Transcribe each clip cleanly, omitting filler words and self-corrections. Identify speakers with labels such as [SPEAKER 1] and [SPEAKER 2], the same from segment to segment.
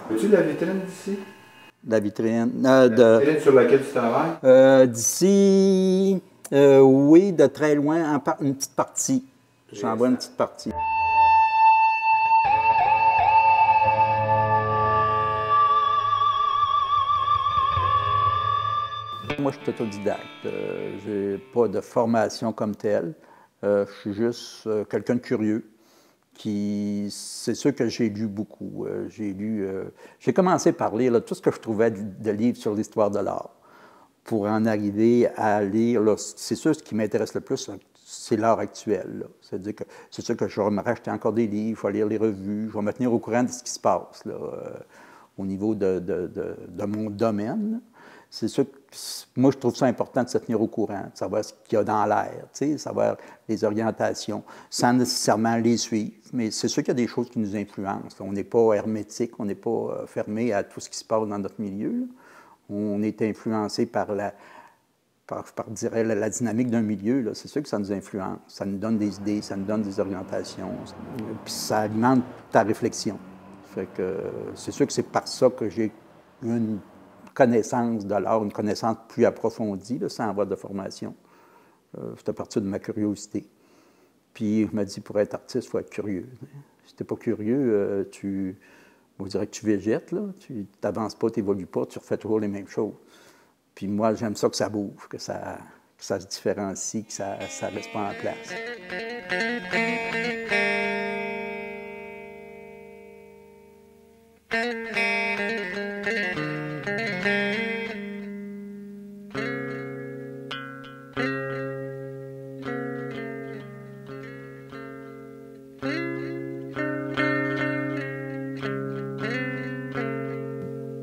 [SPEAKER 1] Veux-tu la vitrine d'ici?
[SPEAKER 2] La vitrine.
[SPEAKER 1] La vitrine sur laquelle tu travailles?
[SPEAKER 2] D'ici, oui, de très loin, une petite partie. J'en vois une petite partie. Moi, je suis autodidacte. Je n'ai pas de formation comme telle. Je suis juste quelqu'un de curieux. C'est sûr que j'ai lu beaucoup. J'ai commencé par lire là, tout ce que je trouvais de livres sur l'histoire de l'art pour en arriver à lire. C'est sûr, ce qui m'intéresse le plus, c'est l'art actuel. C'est-à-dire que c'est sûr que je vais me racheter encore des livres, je vais lire les revues, je vais me tenir au courant de ce qui se passe là, au niveau de mon domaine. C'est sûr que moi, je trouve ça important de se tenir au courant, de savoir ce qu'il y a dans l'air, savoir les orientations, sans nécessairement les suivre. Mais c'est sûr qu'il y a des choses qui nous influencent. On n'est pas hermétique, on n'est pas fermé à tout ce qui se passe dans notre milieu. Là. On est influencé par dirais, la dynamique d'un milieu. C'est sûr que ça nous influence. Ça nous donne des idées, ça nous donne des orientations. Puis ça alimente ta réflexion. Fait que c'est sûr que c'est par ça que j'ai une connaissance de l'art, une connaissance plus approfondie, là, sans avoir de formation. C'est à partir de ma curiosité. Puis je me dis, pour être artiste, il faut être curieux. Si tu n'es pas curieux, on dirait que tu végètes, là. Tu n'avances pas, tu n'évolues pas, tu refais toujours les mêmes choses. Puis moi, j'aime ça que ça bouge, que ça se différencie, que ça ne reste pas en place.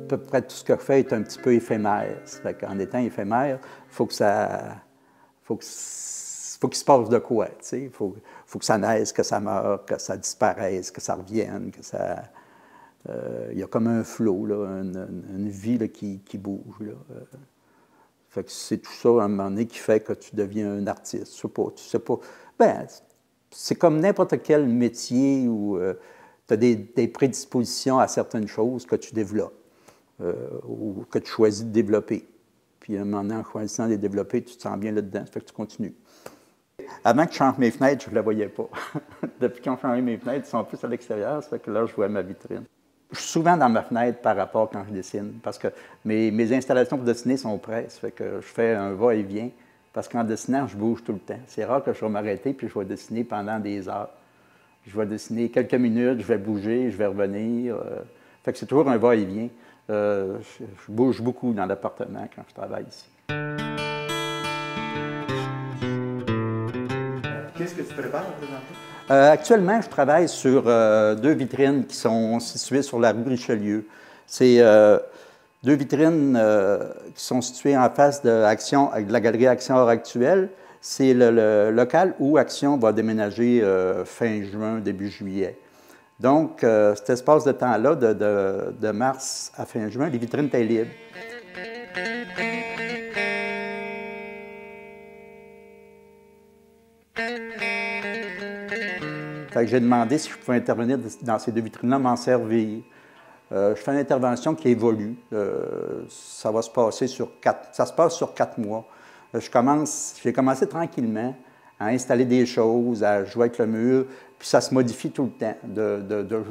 [SPEAKER 2] À peu près tout ce que je fais est un petit peu éphémère. En étant éphémère, il faut qu'il se passe de quoi. Il faut que ça naisse, que ça meure, que ça disparaisse, que ça revienne, que ça... Il y a comme un flot, là, une vie là, qui bouge. Là. Fait que c'est tout ça, à un moment donné, qui fait que tu deviens un artiste. Tu sais pas. Ben, c'est comme n'importe quel métier où tu as des prédispositions à certaines choses que tu développes. Ou que tu choisis de développer. Puis à un moment donné, en choisissant de les développer, tu te sens bien là-dedans, ça fait que tu continues. Avant que je change mes fenêtres, je ne la voyais pas. Depuis qu'ils ont changé mes fenêtres, ils sont plus à l'extérieur, ça fait que là, je vois ma vitrine. Je suis souvent dans ma fenêtre par rapport quand je dessine, parce que mes installations pour dessiner sont prêtes, ça fait que je fais un va-et-vient, parce qu'en dessinant, je bouge tout le temps. C'est rare que je vais m'arrêter puis je vais dessiner pendant des heures. Je vais dessiner quelques minutes, je vais bouger, je vais revenir. Fait que c'est toujours un va-et-vient. Je bouge beaucoup dans l'appartement quand je travaille ici.
[SPEAKER 1] Qu'est-ce que tu prépares présentement?
[SPEAKER 2] Actuellement, je travaille sur deux vitrines qui sont situées sur la rue Richelieu. C'est deux vitrines qui sont situées en face de la galerie Action Art Actuel. C'est le local où Action va déménager fin juin, début juillet. Donc, cet espace de temps-là, de mars à fin juin, les vitrines étaient libres. Fait que j'ai demandé si je pouvais intervenir dans ces deux vitrines-là, m'en servir. Je fais une intervention qui évolue. Ça va se passer ça se passe sur 4 mois. J'ai commencé tranquillement à installer des choses, à jouer avec le mur, puis ça se modifie tout le temps,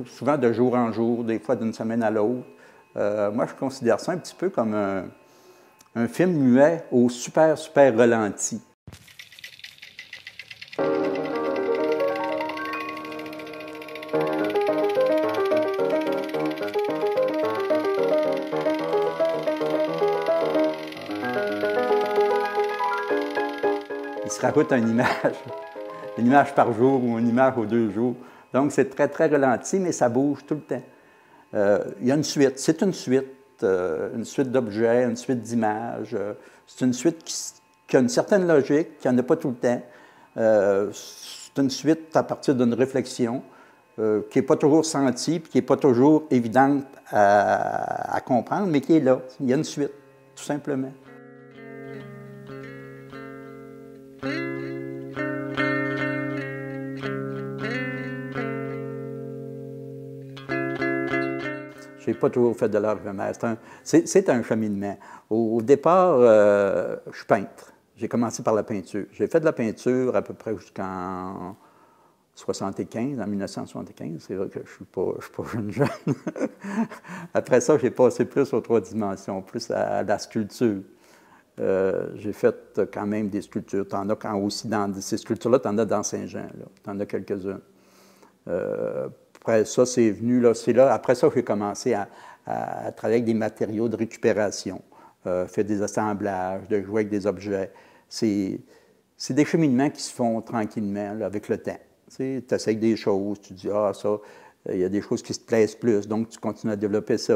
[SPEAKER 2] souvent de jour en jour, des fois d'une semaine à l'autre. Moi, je considère ça un petit peu comme un film muet au super, super ralenti. Il se rajoute une image par jour ou une image aux 2 jours. Donc, c'est très, très ralenti, mais ça bouge tout le temps. Il y a une suite. C'est une suite d'objets, une suite d'images. C'est une suite qui a une certaine logique, qui n'en a pas tout le temps. C'est une suite à partir d'une réflexion qui n'est pas toujours sentie, puis qui n'est pas toujours évidente à comprendre, mais qui est là. Il y a une suite, tout simplement. Je n'ai pas toujours fait de l'art éphémère. C'est un cheminement. Au départ, je suis peintre. J'ai commencé par la peinture. J'ai fait de la peinture à peu près jusqu'en 75, en 1975. C'est vrai que je ne suis pas jeune. Après ça, j'ai passé plus aux 3 dimensions, plus à la sculpture. J'ai fait quand même des sculptures. Tu en as aussi dans ces sculptures-là, tu en as dans Saint-Jean. Tu en as quelques-unes. Après ça, c'est venu, là, après ça, j'ai commencé à travailler avec des matériaux de récupération, faire des assemblages, de jouer avec des objets. C'est des cheminements qui se font tranquillement, là, avec le temps. Tu essaies des choses, tu dis, ah, ça, il y a des choses qui se plaisent plus, donc tu continues à développer ça.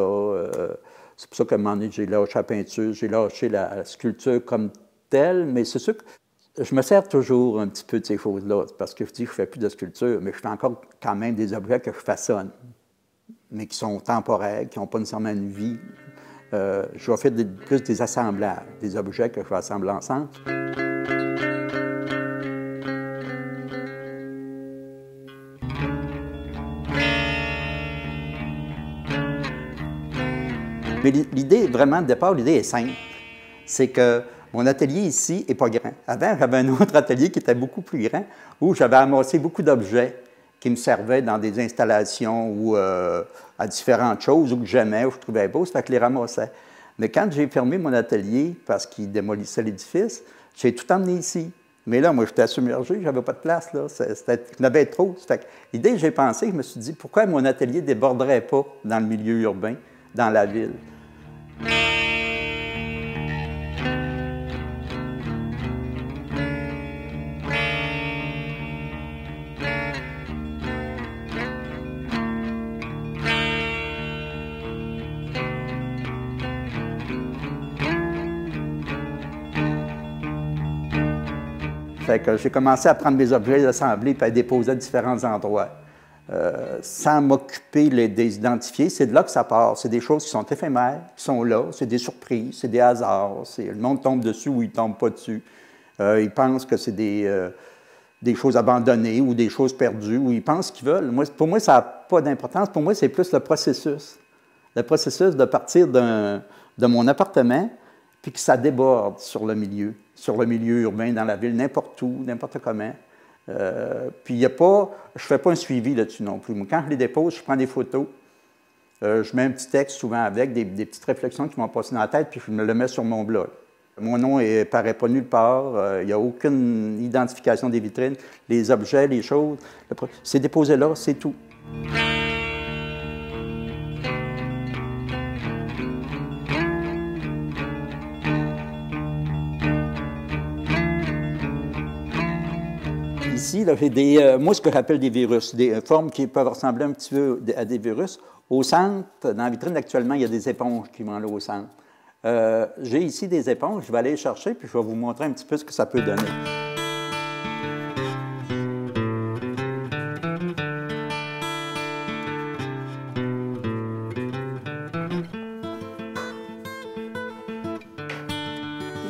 [SPEAKER 2] C'est pour ça qu'à un moment donné, j'ai lâché la peinture, j'ai lâché la sculpture comme telle, mais c'est sûr que je me sers toujours un petit peu de ces choses-là, parce que je dis que je ne fais plus de sculpture, mais je fais encore quand même des objets que je façonne, mais qui sont temporaires, qui n'ont pas nécessairement une vie. Je vais faire plus des assemblages, des objets que je vais assembler ensemble. Mais l'idée, vraiment, de départ, l'idée est simple. C'est que mon atelier ici n'est pas grand. Avant, j'avais un autre atelier qui était beaucoup plus grand, où j'avais amassé beaucoup d'objets qui me servaient dans des installations ou à différentes choses, ou que j'aimais, ou que je trouvais beau, ça fait que je les ramassais. Mais quand j'ai fermé mon atelier, parce qu'il démolissait l'édifice, j'ai tout emmené ici. Mais là, moi, j'étais submergé, j'avais pas de place, là. Il y en avait trop. Fait que l'idée que j'ai pensée, je me suis dit, pourquoi mon atelier ne déborderait pas dans le milieu urbain, dans la ville? Fait que j'ai commencé à prendre mes objets, les assembler, puis à les déposer à différents endroits. Sans m'occuper de les identifier, c'est de là que ça part. C'est des choses qui sont éphémères, qui sont là, c'est des surprises, c'est des hasards. Le monde tombe dessus ou il ne tombe pas dessus. Ils pensent que c'est des choses abandonnées ou des choses perdues, ou ils pensent qu'ils veulent. Pour moi, ça n'a pas d'importance. Pour moi, c'est plus le processus. Le processus de partir de mon appartement, puis que ça déborde sur le milieu urbain, dans la ville, n'importe où, n'importe comment. Puis il n'y a pas, je ne fais pas un suivi là-dessus non plus. Moi, quand je les dépose, je prends des photos, je mets un petit texte souvent avec, des petites réflexions qui m'ont passé dans la tête, puis je me le mets sur mon blog. Mon nom ne paraît pas nulle part, il n'y a aucune identification des vitrines, les objets, les choses. C'est déposé là, c'est tout. Ici, j'ai moi, ce que j'appelle des virus, des formes qui peuvent ressembler un petit peu à des virus. Au centre, dans la vitrine actuellement, il y a des éponges qui vont là au centre. J'ai ici des éponges, je vais aller les chercher, puis je vais vous montrer un petit peu ce que ça peut donner.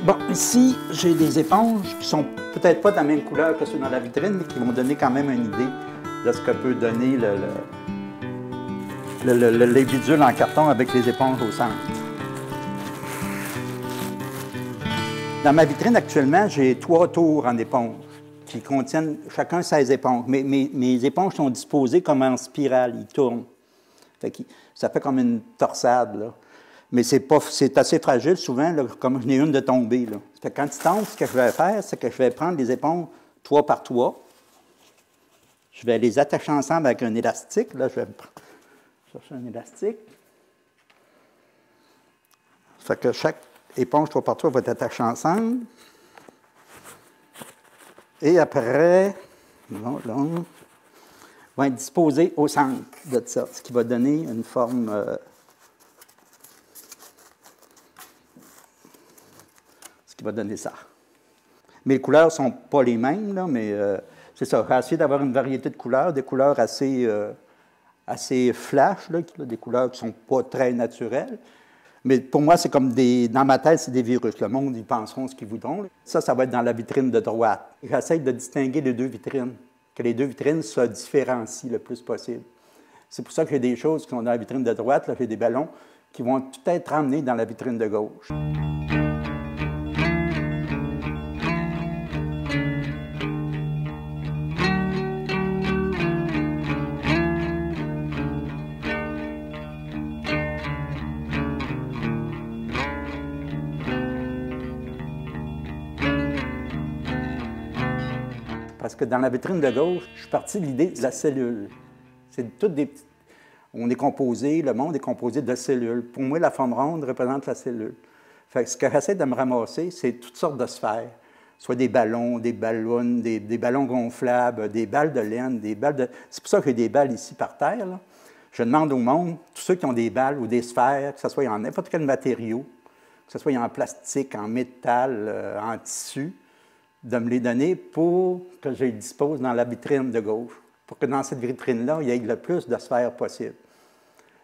[SPEAKER 2] Bon, ici, j'ai des éponges qui sont peut-être pas de la même couleur que ceux dans la vitrine, mais qui vont donner quand même une idée de ce que peut donner les bidules en carton avec les éponges au centre. Dans ma vitrine actuellement, j'ai 3 tours en éponges qui contiennent chacun 16 éponges. Mais mes éponges sont disposées comme en spirale, ils tournent. Ça fait comme une torsade, là. Mais c'est assez fragile souvent, là, comme je n'ai une de tomber. Là. Quand il tombe, ce que je vais faire, c'est que je vais prendre les éponges 3 par 3. Je vais les attacher ensemble avec un élastique. Là, je vais chercher un élastique. Ça fait que chaque éponge 3 par 3 va être attachée ensemble. Et après, vont être disposées au centre de ça, ce qui va donner une forme... qui va donner ça. Mais les couleurs ne sont pas les mêmes, là, mais c'est ça. J'ai essayé d'avoir une variété de couleurs, des couleurs assez flash, là, des couleurs qui ne sont pas très naturelles. Mais pour moi, c'est comme dans ma tête, c'est des virus. Le monde, ils penseront ce qu'ils voudront. Ça va être dans la vitrine de droite. J'essaie de distinguer les 2 vitrines, que les 2 vitrines se différencient le plus possible. C'est pour ça qu'il y a des choses qui sont dans la vitrine de droite, là, il y a des ballons qui vont tout être emmenés dans la vitrine de gauche. Parce que dans la vitrine de gauche, je suis parti de l'idée de la cellule. C'est toutes des petites... On est composé, le monde est composé de cellules. Pour moi, la forme ronde représente la cellule. Fait que ce que j'essaie de me ramasser, c'est toutes sortes de sphères. Soit des ballons, des ballons, des ballons gonflables, des balles de laine, des balles de... C'est pour ça qu'il y a des balles ici par terre, là. Je demande au monde, tous ceux qui ont des balles ou des sphères, que ce soit en n'importe quel matériau, que ce soit en plastique, en métal, en tissu, de me les donner pour que je les dispose dans la vitrine de gauche, pour que dans cette vitrine-là, il y ait le plus de sphères possible.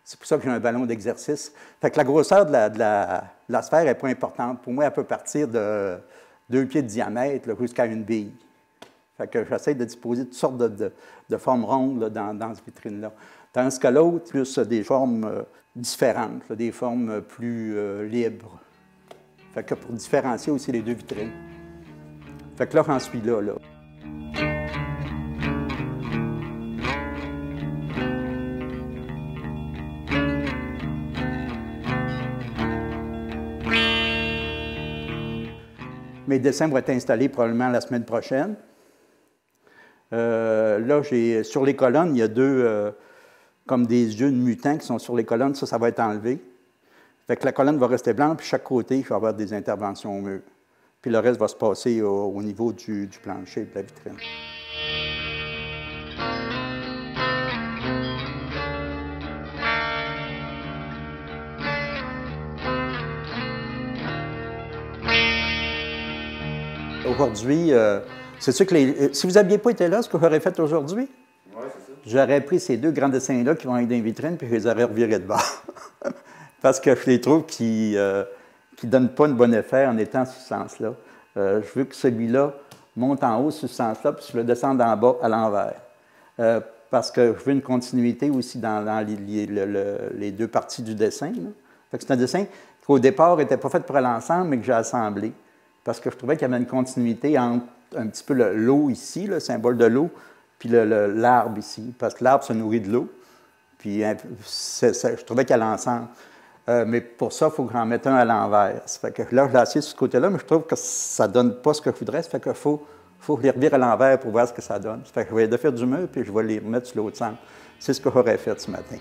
[SPEAKER 2] C'est pour ça que j'ai un ballon d'exercice. Fait que la grosseur de la sphère n'est pas importante. Pour moi, elle peut partir de 2 pieds de diamètre jusqu'à une bille. Fait que j'essaie de disposer toutes sortes de formes rondes là, dans cette vitrine-là. Tandis que l'autre, plus des formes différentes, là, des formes plus libres. Fait que pour différencier aussi les deux vitrines. Fait que là, j'en suis là. Mes dessins vont être installés probablement la semaine prochaine. Là, sur les colonnes, il y a deux, comme des yeux de mutants qui sont sur les colonnes. Ça va être enlevé. Fait que la colonne va rester blanche, puis chaque côté, il va y avoir des interventions au mur. Puis le reste va se passer au niveau du plancher, de la vitrine. Aujourd'hui, c'est sûr que si vous n'aviez pas été là, ce que j'aurais fait aujourd'hui,
[SPEAKER 1] ouais, c'est ça.
[SPEAKER 2] J'aurais pris ces deux grands dessins-là qui vont être dans les vitrines, puis je les aurais revirés de bord. Parce que je les trouve qui ne donnent pas un bon effet en étant sur ce sens-là. Je veux que celui-là monte en haut sur ce sens-là, puis je le descende en bas à l'envers. Parce que je veux une continuité aussi dans les deux parties du dessin. C'est un dessin qui, au départ, n'était pas fait pour l'ensemble, mais que j'ai assemblé. Parce que je trouvais qu'il y avait une continuité entre un petit peu l'eau ici, le symbole de l'eau, puis l'arbre ici. Parce que l'arbre se nourrit de l'eau. Puis je trouvais qu'il y a l'ensemble. Mais pour ça, il faut que j'en mette un à l'envers. Ça fait que là, je l'ai assis sur ce côté-là, mais je trouve que ça ne donne pas ce que je voudrais. Ça fait qu'il faut les revire à l'envers pour voir ce que ça donne. Ça fait que je vais les faire du mur, puis je vais les remettre sur l'autre sens. C'est ce que j'aurais fait ce matin.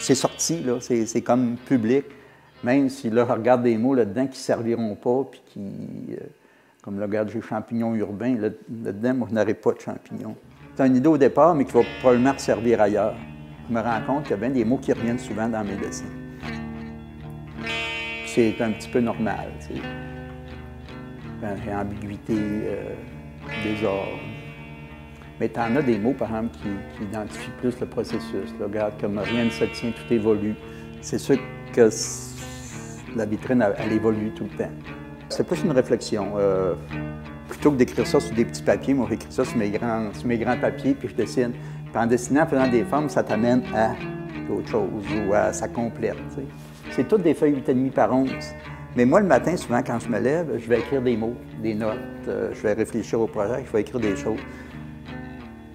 [SPEAKER 2] C'est sorti, là, c'est comme public, même si là, je regarde des mots là-dedans qui ne serviront pas, puis qui, comme là, regarde, j'ai champignons urbains, là-dedans, moi, je n'aurai pas de champignons. C'est une idée au départ, mais qui va probablement servir ailleurs. Je me rends compte qu'il y a bien des mots qui reviennent souvent dans mes dessins. C'est un petit peu normal, tu sais. Ambiguïté, désordre. Mais tu en as des mots, par exemple, qui identifient plus le processus. Là, regarde, comme rien ne se tient, tout évolue. C'est sûr que la vitrine, elle évolue tout le temps. C'est plus une réflexion. Plutôt que d'écrire ça sur des petits papiers, moi, j'écris ça sur mes grands papiers, puis je dessine. Puis en dessinant, en faisant des formes, ça t'amène à d'autres choses ou à ça complète. Tu sais. C'est toutes des feuilles 8,5 par 11. Mais moi, le matin, souvent, quand je me lève, je vais écrire des mots, des notes. Je vais réfléchir au projet, je vais écrire des choses.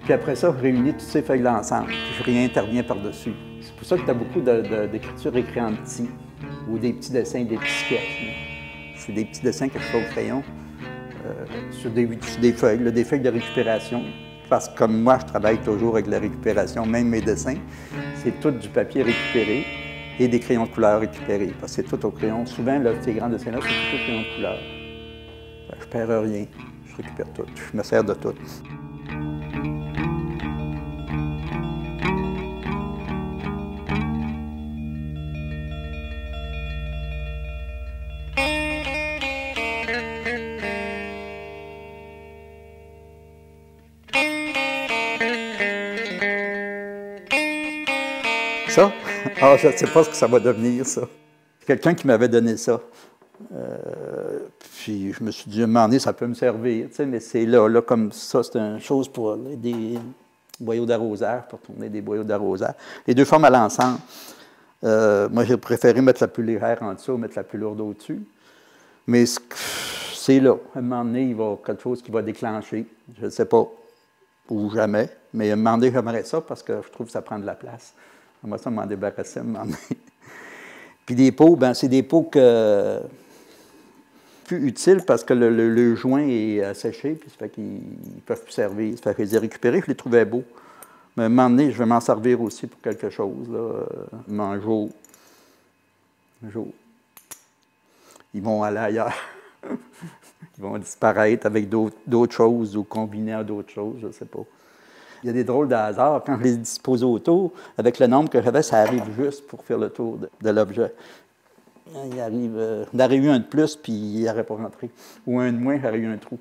[SPEAKER 2] Puis après ça, je réunis toutes ces feuilles-là ensemble, puis je réinterviens par-dessus. C'est pour ça que tu as beaucoup d'écriture écrite en petit, ou des petits dessins, des petits sketchs. C'est des petits dessins que je fais au crayon sur des feuilles, là, des feuilles de récupération. Parce que comme moi, je travaille toujours avec la récupération, même mes dessins, c'est tout du papier récupéré et des crayons de couleur récupérés. Parce que c'est tout au crayon. Souvent, là, ces grands dessins-là, c'est tout au crayon de couleur. Je ne perds rien, je récupère tout, je me sers de tout. Ah, je ne sais pas ce que ça va devenir, ça. Quelqu'un qui m'avait donné ça. Puis je me suis dit, à un moment donné, ça peut me servir, tu sais, mais c'est là, comme ça, c'est une chose pour des boyaux d'arrosage, pour tourner des boyaux d'arrosage. Les deux formes allaient ensemble. Moi, j'ai préféré mettre la plus légère en dessous, mettre la plus lourde au-dessus. Mais c'est là. À un moment donné, il va y avoir quelque chose qui va déclencher. Je ne sais pas, ou jamais, mais à un moment donné, j'aimerais ça parce que je trouve que ça prend de la place. Moi, ça m'en débarrasser à un moment donné. Puis des pots, ben c'est des pots plus utiles parce que le joint est asséché, puis ça fait qu'ils ne peuvent plus servir. Ça fait que je les ai récupérés, je les trouvais beaux. Mais à un moment donné, je vais m'en servir aussi pour quelque chose, là. Un jour. Ils vont aller ailleurs. Ils vont disparaître avec d'autres choses ou combiner à d'autres choses, je ne sais pas. Il y a des drôles de hasard. Quand je les dispose autour, avec le nombre que j'avais, ça arrive juste pour faire le tour de l'objet. Il arrive, on aurait eu un de plus, puis il n'aurait pas rentré. Ou un de moins, j'aurais eu un trou.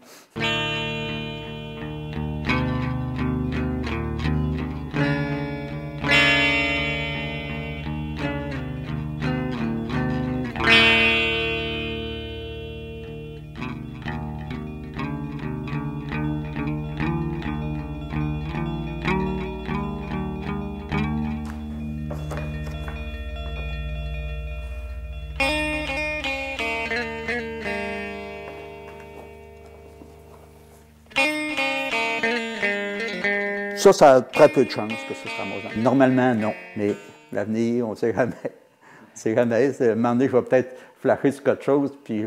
[SPEAKER 2] Ça a très peu de chances que ce soit ramasse. Normalement, non. Mais l'avenir, on ne sait jamais. On ne sait jamais. À un moment donné, je vais peut-être flasher sur quelque chose, puis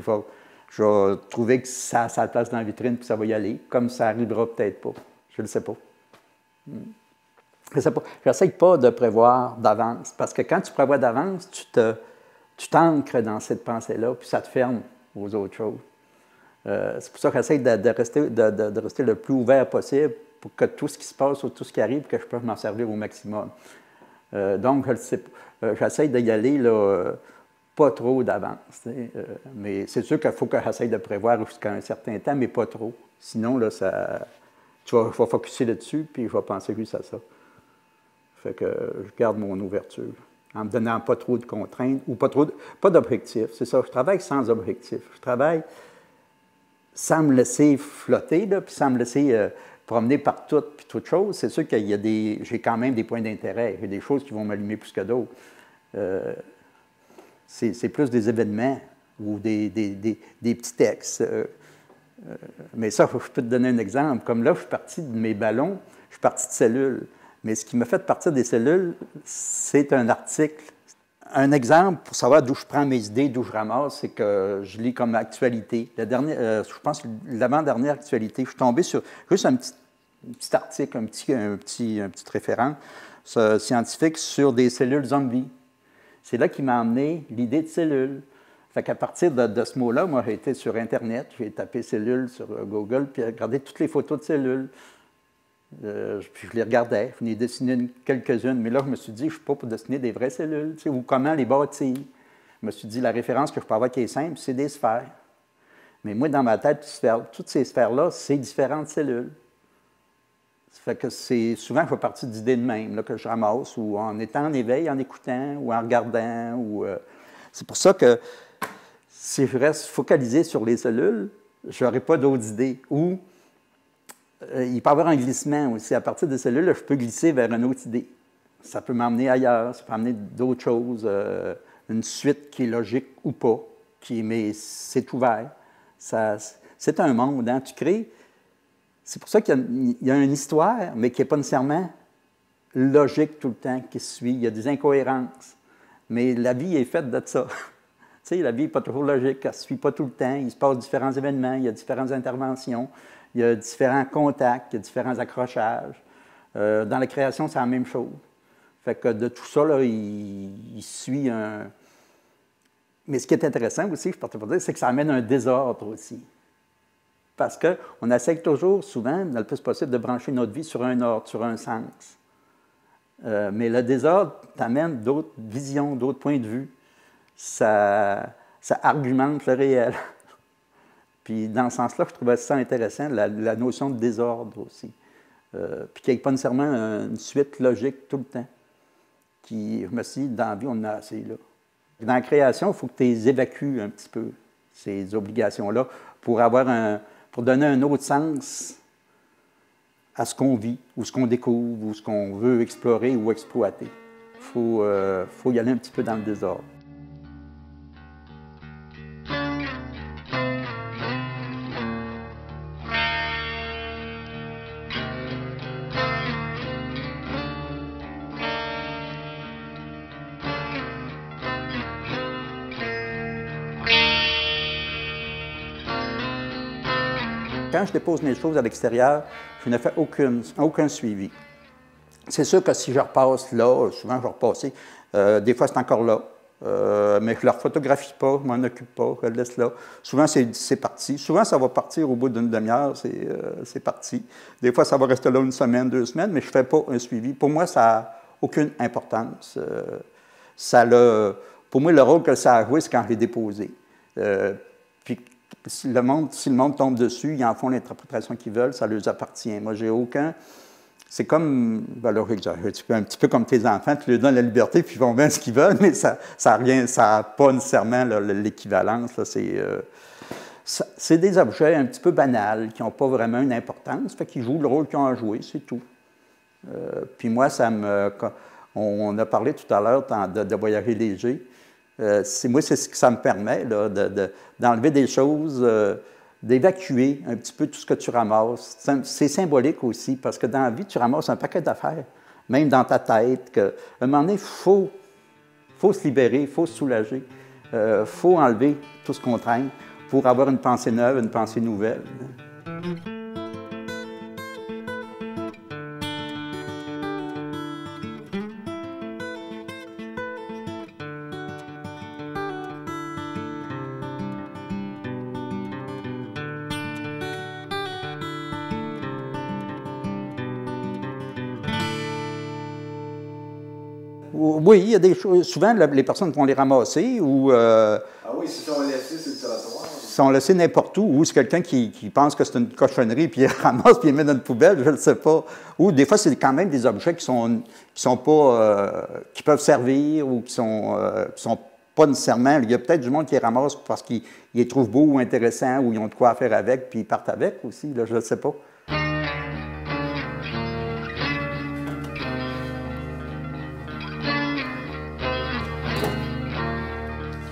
[SPEAKER 2] je vais trouver que ça a sa place dans la vitrine, puis ça va y aller. Comme ça arrivera peut-être pas. Je ne le sais pas. Je ne sais pas. J'essaie pas de prévoir d'avance. Parce que quand tu prévois d'avance, tu t'ancres dans cette pensée-là, puis ça te ferme aux autres choses. C'est pour ça que j'essaie de rester le plus ouvert possible pour que tout ce qui se passe ou tout ce qui arrive, que je puisse m'en servir au maximum. Donc, j'essaie d'y aller là, pas trop d'avance. Mais c'est sûr qu'il faut que j'essaie de prévoir jusqu'à un certain temps, mais pas trop. Sinon, là, je vais focusser là-dessus, puis je vais penser juste à ça. Fait que je garde mon ouverture, en me donnant pas trop de contraintes ou pas d'objectifs. C'est ça, je travaille sans objectif. Je travaille sans me laisser flotter, là, puis sans me laisser promener par tout, puis toute chose. C'est sûr qu'il y a j'ai quand même des points d'intérêt. Il y a des choses qui vont m'allumer plus que d'autres. C'est plus des événements ou des petits textes. Mais ça, je peux te donner un exemple. Comme là, je suis parti de mes ballons, je suis parti de cellules. Mais ce qui m'a fait partir des cellules, c'est un article. Un exemple pour savoir d'où je prends mes idées, d'où je ramasse, c'est que je lis comme actualité. Je pense l'avant-dernière actualité, je suis tombé sur juste un petit article, un petit référent scientifique sur des cellules zombies. C'est là qui m'a amené l'idée de cellules. Fait qu'à partir de ce mot-là, moi, j'ai été sur Internet, j'ai tapé cellules sur Google, puis regardé toutes les photos de cellules. Puis je les regardais, je venais dessiner quelques-unes, mais là, je me suis dit, je ne suis pas pour dessiner des vraies cellules, tu sais, ou comment les bâtir. Je me suis dit, la référence que je peux avoir qui est simple, c'est des sphères. Mais moi, dans ma tête, toutes ces sphères-là, c'est différentes cellules. Ça fait que c'est souvent, je fais partie d'idées de même, là, que je ramasse, ou en étant en éveil, en écoutant, ou en regardant. C'est pour ça que si je reste focalisé sur les cellules, je n'aurai pas d'autres idées. Ou il peut y avoir un glissement aussi. À partir des cellules, là, je peux glisser vers une autre idée. Ça peut m'emmener ailleurs, ça peut m'emmener d'autres choses, une suite qui est logique ou pas, mais c'est ouvert. C'est un monde, hein? Tu crées. C'est pour ça qu'il y a une histoire, mais qui n'est pas nécessairement logique tout le temps, qui se suit. Il y a des incohérences. Mais la vie est faite de ça. Tu sais, la vie n'est pas toujours logique, elle ne se suit pas tout le temps. Il se passe différents événements, il y a différentes interventions. Il y a différents contacts, il y a différents accrochages. Dans la création, c'est la même chose. Fait que de tout ça, là, il suit un... Mais ce qui est intéressant aussi, je peux te dire, c'est que ça amène un désordre aussi. Parce qu'on essaie toujours, souvent, le plus possible, de brancher notre vie sur un ordre, sur un sens. Mais le désordre t'amène d'autres visions, d'autres points de vue. Ça argumente le réel. Puis dans ce sens-là, je trouvais ça intéressant, la notion de désordre aussi. Puis qu'il n'y ait pas nécessairement une suite logique tout le temps. je me suis dit, dans la vie, on en a assez, là. Dans la création, il faut que tu les évacues un petit peu, ces obligations-là, pour donner un autre sens à ce qu'on vit, ou ce qu'on découvre, ou ce qu'on veut explorer ou exploiter. Il faut y aller un petit peu dans le désordre. Quand je dépose mes choses à l'extérieur, je ne fais aucun suivi. C'est sûr que si je repasse là, souvent je vais repasser, des fois c'est encore là, mais je ne le photographie pas, je ne m'en occupe pas, je le laisse là. Souvent c'est parti. Souvent ça va partir au bout d'une demi-heure, c'est parti. Des fois ça va rester là une semaine, 2 semaines, mais je ne fais pas un suivi. Pour moi, ça n'a aucune importance. Pour moi, le rôle que ça a joué, c'est quand je l'ai déposé. Puis si le monde tombe dessus, ils en font l'interprétation qu'ils veulent, ça leur appartient. Moi, j'ai aucun... C'est comme, alors, un petit peu comme tes enfants, tu leur donnes la liberté, puis ils font bien ce qu'ils veulent, mais ça n'a pas nécessairement l'équivalence. C'est des objets un petit peu banals, qui n'ont pas vraiment une importance, fait qu'ils jouent le rôle qu'ils ont à jouer, c'est tout. Puis moi, on a parlé tout à l'heure de voyager léger. Moi, c'est ce que ça me permet, d'enlever des choses, d'évacuer un petit peu tout ce que tu ramasses. C'est symbolique aussi, parce que dans la vie, tu ramasses un paquet d'affaires, même dans ta tête, qu'à un moment donné, il faut se libérer, il faut se soulager, il faut enlever tout ce qu'on traîne pour avoir une pensée neuve, une pensée nouvelle. Oui, il y a des choses. Souvent, les personnes vont les ramasser ou.
[SPEAKER 1] Ah oui, si sont laissés sur le trottoir.
[SPEAKER 2] Sont laissés n'importe où, ou c'est quelqu'un qui pense que c'est une cochonnerie, puis il ramasse, puis il met dans une poubelle, je ne sais pas. Ou des fois, c'est quand même des objets qui peuvent servir ou qui sont pas nécessairement. Il y a peut-être du monde qui les ramasse parce qu'ils les trouvent beaux ou intéressants, ou ils ont de quoi faire avec, puis ils partent avec aussi, là, je ne sais pas.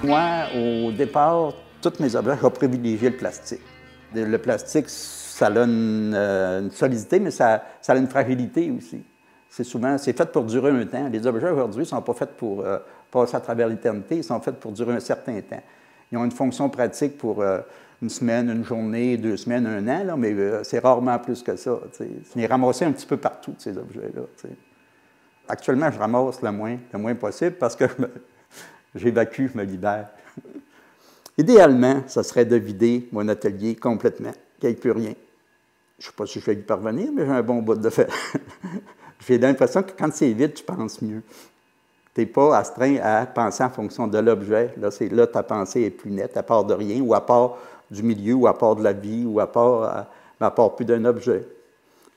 [SPEAKER 2] Moi, au départ, tous mes objets, je vais privilégier le plastique. Le plastique, ça a une solidité, mais ça a une fragilité aussi. C'est fait pour durer un temps. Les objets aujourd'hui ne sont pas faits pour passer à travers l'éternité, ils sont faits pour durer un certain temps. Ils ont une fonction pratique pour une semaine, une journée, 2 semaines, 1 an, là, mais c'est rarement plus que ça. Je les ramassais un petit peu partout, ces objets-là. Actuellement, je ramasse le moins possible parce que j'évacue, je me libère. Idéalement, ça serait de vider mon atelier complètement, qu'il n'y ait plus rien. Je ne sais pas si je vais y parvenir, mais j'ai un bon bout de faire. J'ai l'impression que quand c'est vide, tu penses mieux. Tu n'es pas astreint à penser en fonction de l'objet. Là, ta pensée est plus nette, à part de rien, ou à part du milieu, ou à part de la vie, ou à part plus d'un objet.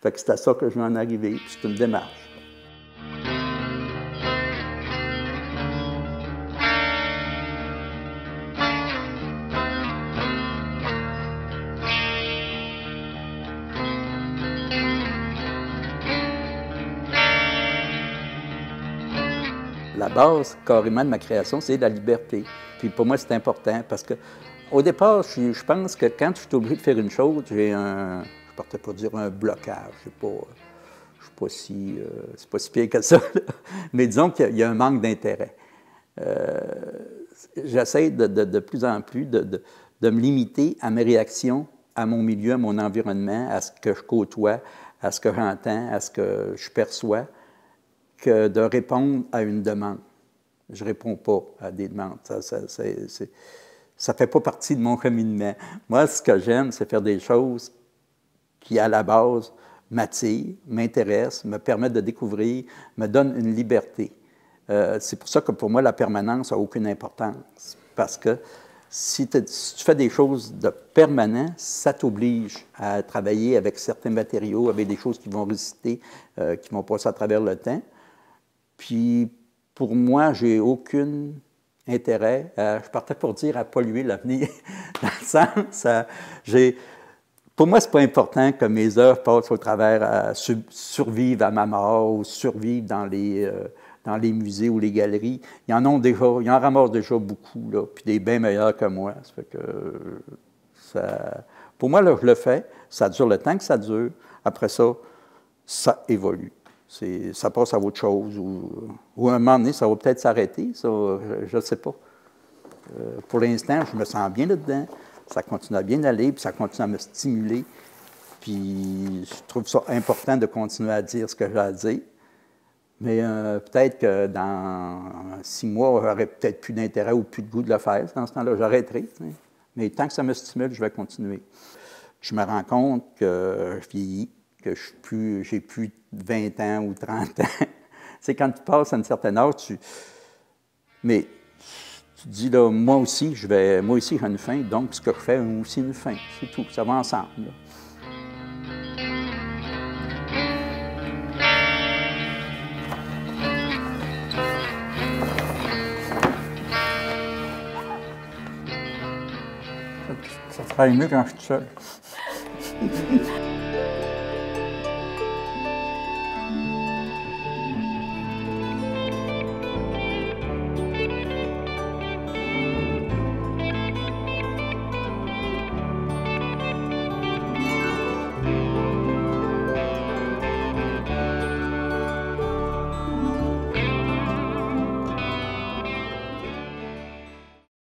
[SPEAKER 2] Fait que c'est à ça que je vais en arriver, puis c'est une démarche. La base, carrément, de ma création, c'est la liberté. Puis pour moi, c'est important parce que, au départ, je pense que quand je suis obligé de faire une chose, je ne partais pas dire un blocage. Je ne suis pas si, c'est pas si pire que ça, là. Mais disons qu'il y a un manque d'intérêt. J'essaie de plus en plus de me limiter à mes réactions, à mon milieu, à mon environnement, à ce que je côtoie, à ce que j'entends, à ce que je perçois, que de répondre à une demande. Je ne réponds pas à des demandes. Ça ne fait pas partie de mon cheminement. Moi, ce que j'aime, c'est faire des choses qui, à la base, m'attirent, m'intéressent, me permettent de découvrir, me donnent une liberté. C'est pour ça que, pour moi, la permanence n'a aucune importance. Parce que si tu fais des choses de permanent, ça t'oblige à travailler avec certains matériaux, avec des choses qui vont résister, qui vont passer à travers le temps. Puis, pour moi, j'ai aucun intérêt, je partais pour dire à polluer l'avenir, dans le sens, pour moi, ce n'est pas important que mes œuvres passent au travers à survivre à ma mort ou survivre dans les musées ou les galeries. Ils en ramassent déjà beaucoup, là, puis des bien meilleurs que moi. Ça fait que pour moi, là, je le fais, ça dure le temps que ça dure. Après ça, ça évolue. Ça passe à autre chose. Ou à un moment donné, ça va peut-être s'arrêter, ça, je ne sais pas. Pour l'instant, je me sens bien là-dedans. Ça continue à bien aller, puis ça continue à me stimuler. Puis je trouve ça important de continuer à dire ce que j'ai à dire. Mais peut-être que dans 6 mois, j'aurais peut-être plus d'intérêt ou plus de goût de le faire. Dans ce temps-là, j'arrêterai. Mais tant que ça me stimule, je vais continuer. Je me rends compte que je vieillis, que j'ai plus de 20 ans ou 30 ans. C'est quand tu passes à un certain âge, mais tu te dis, là, moi aussi, j'ai une fin, donc ce que je fais a aussi une fin. C'est tout, ça va ensemble. Là. Ça travaille mieux quand je suis tout seul.